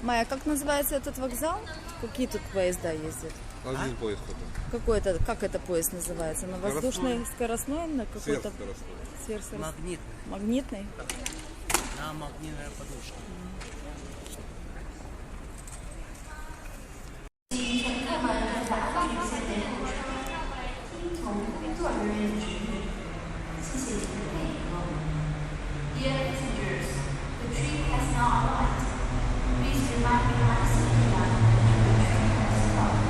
Майя, как называется этот вокзал? Какие тут поезда ездят? Один поезд только. Какой это, как это поезд называется? На воздушный, скоростной, на какой-то Сверхскоростной. Магнитный. Магнитный? На магнитная подушка. Dear passengers, the train has now arrived. Please remain behind the seat line until the train has stopped.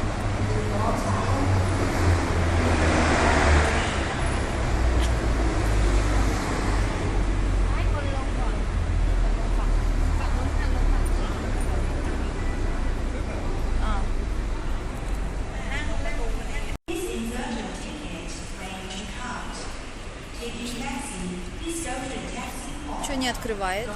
The doors are open. ให้คนลงก่อนลงฝั่งนู้นทางลงฝั่งนี้ А, Please insert your ticket when you count. Taking taxi, please go to the taxi hall. что не открывает?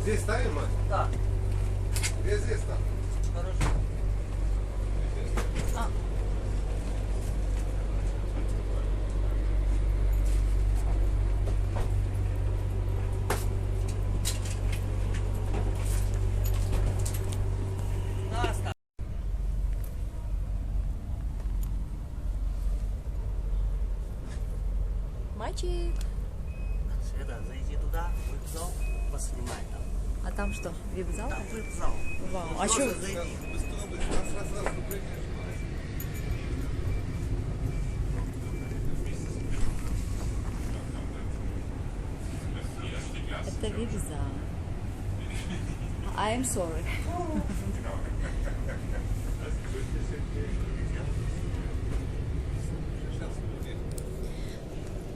Здесь ставим, мать? Да. Где здесь там? Хорошо. Мальчик. Света, зайди туда, вип-зал, поснимай там. А там что, вип-зал? Там вип-зал. Вау. А что? Зайди. Это вип-зал. I'm sorry.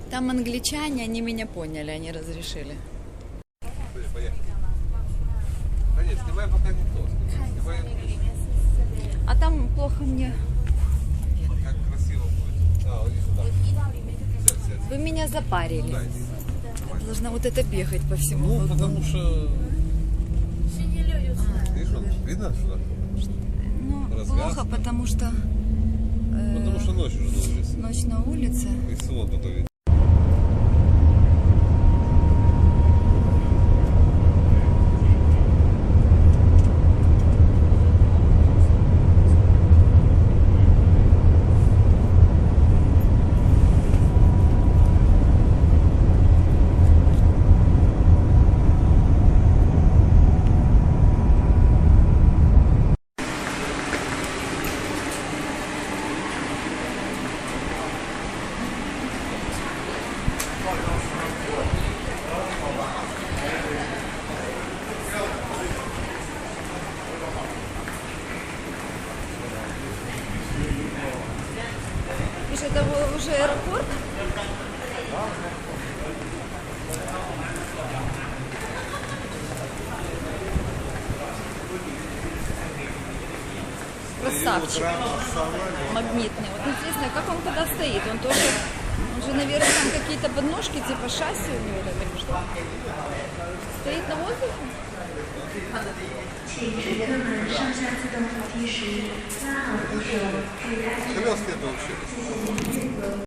Там англичане, они меня поняли, они разрешили. Поехали. Да нет, снимай пока не то. Снимай, А там плохо мне. как красиво будет. А, вот сюда. Сядь. Вы меня запарили. Да, иди. Я должна вот это бегать по всему. Ну, вагону. потому что... Видишь, он видно сюда? Ну, развязано. плохо, потому что Потому что ночь уже на улице. ночь на улице. И свод только видно. Видишь, это уже аэропорт? Красавчик. Магнитный. Вот интересно, как он когда стоит? Он тоже, он же, наверное, там какие-то подножки, типа шасси у него там или что? Стоит на воздухе? 请乘客们上下自动扶梯时拉好扶手，注意安全。 Колеса нет вообще.